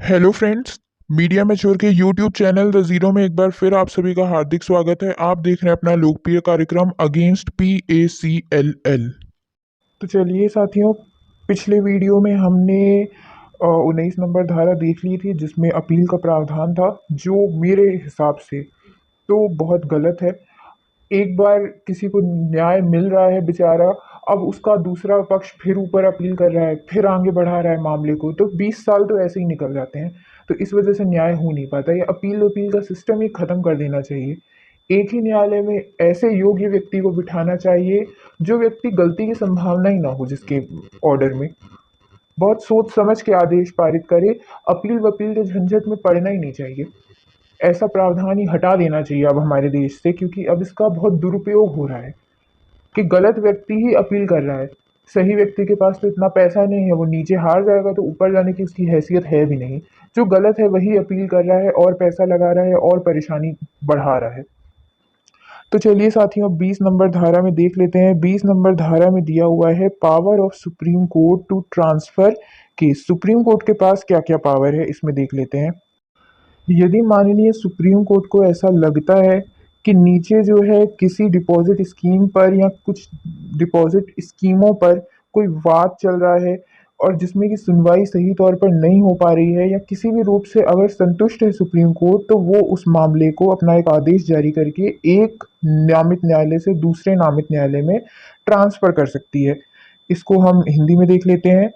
Hello friends. Media mature के YouTube channel the zero में एक बार फिर आप सभी का हार्दिक स्वागत है। आप देख रहे हैं अपना लोकप्रिय कार्यक्रम अगेंस्ट PACLL। तो चलिए साथियों, पिछले वीडियो में हमने 19 नंबर धारा देख ली थी जिसमें अपील का प्रावधान था, जो मेरे हिसाब से तो बहुत गलत है। एक बार किसी को न्याय मिल रहा है बेचारा, अब उसका दूसरा पक्ष फिर ऊपर अपील कर रहा है, फिर आगे बढ़ा रहा है मामले को, तो 20 साल तो ऐसे ही निकल जाते हैं। तो इस वजह से न्याय हो नहीं पाता। ये अपील वपील का सिस्टम ही खत्म कर देना चाहिए। एक ही न्यायालय में ऐसे योग्य व्यक्ति को बिठाना चाहिए जो व्यक्ति गलती की संभावना ही ना हो जिसके ऑर्डर में, बहुत सोच समझ के आदेश पारित करे। अपील वपील के झंझट में पड़ना ही नहीं चाहिए। ऐसा प्रावधान ही हटा देना चाहिए अब हमारे देश से, क्योंकि अब इसका बहुत दुरुपयोग हो रहा है कि गलत व्यक्ति ही अपील कर रहा है। सही व्यक्ति के पास तो इतना पैसा नहीं है, वो नीचे हार जाएगा तो ऊपर जाने की उसकी हैसियत है भी नहीं। जो गलत है वही अपील कर रहा है और पैसा लगा रहा है और परेशानी बढ़ा रहा है। तो चलिए साथियों, 20 नंबर धारा में देख लेते हैं। 20 नंबर धारा में दिया हुआ है power of supreme court to transfer case. Supreme court के पास क्या क्या पावर है इसमें देख लेते हैं। यदि माननीय सुप्रीम कोर्ट को ऐसा लगता है कि नीचे जो है किसी डिपॉजिट स्कीम पर या कुछ डिपॉजिट स्कीमों पर कोई वाद चल रहा है और जिसमें कि सुनवाई सही तौर पर नहीं हो पा रही है, या किसी भी रूप से अगर संतुष्ट है सुप्रीम कोर्ट, तो वो उस मामले को अपना एक आदेश जारी करके एक नामित न्यायालय से दूसरे नामित न्यायालय में ट्रांसफर कर सकती है। इसको हम हिंदी में देख लेते हैं।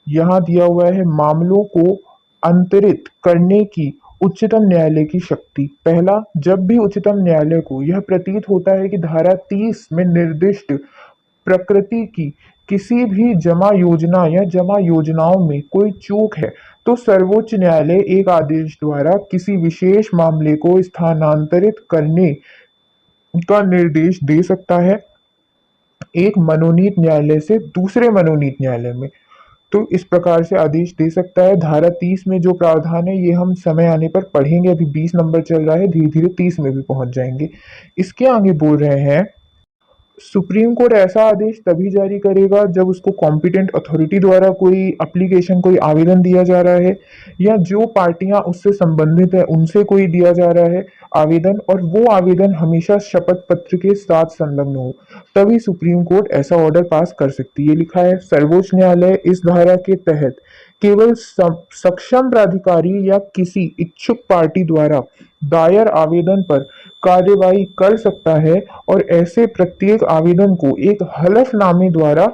यहाँ दिया हुआ है मामलों को अंतरित करने की उच्चतम न्यायालय की शक्ति। पहला, जब भी उच्चतम न्यायालय को यह प्रतीत होता है कि धारा 30 में निर्दिष्ट प्रकृति की किसी भी जमा योजना या जमा योजनाओं में कोई चूक है, तो सर्वोच्च न्यायालय एक आदेश द्वारा किसी विशेष मामले को स्थानांतरित करने का निर्देश दे सकता है एक मनोनीत न्यायालय से दूसरे मनोनीत न्यायालय में। तो इस प्रकार से आदेश दे सकता है। धारा 30 में जो प्रावधान है ये हम समय आने पर पढ़ेंगे। अभी 20 नंबर चल रहा है, धीरे धीरे 30 में भी पहुंच जाएंगे। इसके आगे बोल रहे हैं, सुप्रीम कोर्ट ऐसा आदेश तभी जारी करेगा जब उसको कॉम्पिटेंट अथॉरिटी द्वारा कोई एप्लीकेशन, कोई आवेदन दिया जा रहा है, या जो पार्टियां उससे संबंधित है उनसे कोई दिया जा रहा है आवेदन, और वो आवेदन हमेशा शपथ पत्र के साथ संलग्न हो, तभी सुप्रीम कोर्ट ऐसा ऑर्डर पास कर सकती है। लिखा है, सर्वोच्च न्यायालय इस धारा के तहत केवल सक्षम प्राधिकारी या किसी इच्छुक पार्टी द्वारा दायर आवेदन पर कार्यवाही कर सकता है, और ऐसे प्रत्येक आवेदन को एक हलफनामे द्वारा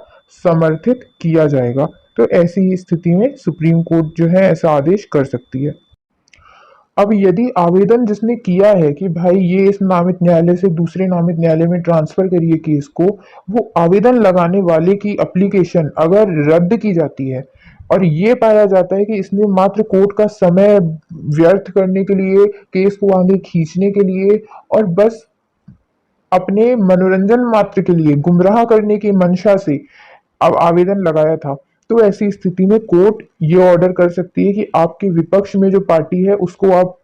समर्थित किया जाएगा। तो ऐसी ही स्थिति में सुप्रीम कोर्ट जो है ऐसा आदेश कर सकती है। अब यदि आवेदन जिसने किया है कि भाई ये इस नामित न्यायालय से दूसरे नामित न्यायालय में ट्रांसफर करिए केस को, वो आवेदन लगाने वाले की एप्लीकेशन अगर रद्द की जाती है और ये पाया जाता है कि इसने मात्र कोर्ट का समय व्यर्थ करने के लिए, केस को आगे खींचने के लिए और बस अपने मनोरंजन मात्र के लिए, गुमराह करने की मंशा से अब आवेदन लगाया था, तो ऐसी स्थिति में कोर्ट ये ऑर्डर कर सकती है कि आपके विपक्ष में जो पार्टी है उसको आप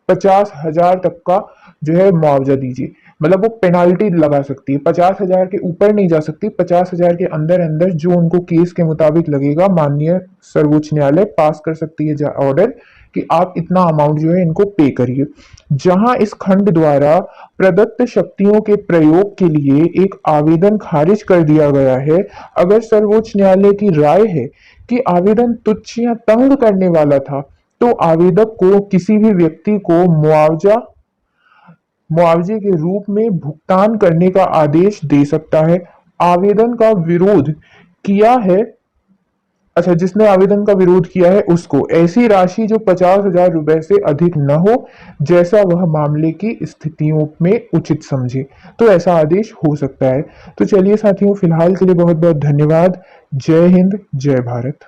50,000 तक का जो है मुआवजा दीजिए। मतलब वो पेनाल्टी लगा सकती है, 50,000 के ऊपर नहीं जा सकती, 50,000 के अंदर अंदर जो उनको केस के मुताबिक लगेगा माननीय सर्वोच्च न्यायालय पास कर सकती है ऑर्डर कि आप इतना अमाउंट जो है इनको पे करिए। जहां इस खंड द्वारा प्रदत्त शक्तियों के प्रयोग के लिए एक आवेदन खारिज कर दिया गया है, अगर सर्वोच्च न्यायालय की राय है कि आवेदन तुच्छ या तंग करने वाला था, तो आवेदक को किसी भी व्यक्ति को मुआवजे के रूप में भुगतान करने का आदेश दे सकता है। आवेदन का विरोध किया है, अच्छा, जिसने आवेदन का विरोध किया है उसको ऐसी राशि जो 50,000 रुपए से अधिक न हो, जैसा वह मामले की स्थितियों में उचित समझे, तो ऐसा आदेश हो सकता है। तो चलिए साथियों, फिलहाल के लिए बहुत बहुत धन्यवाद। जय हिंद, जय भारत।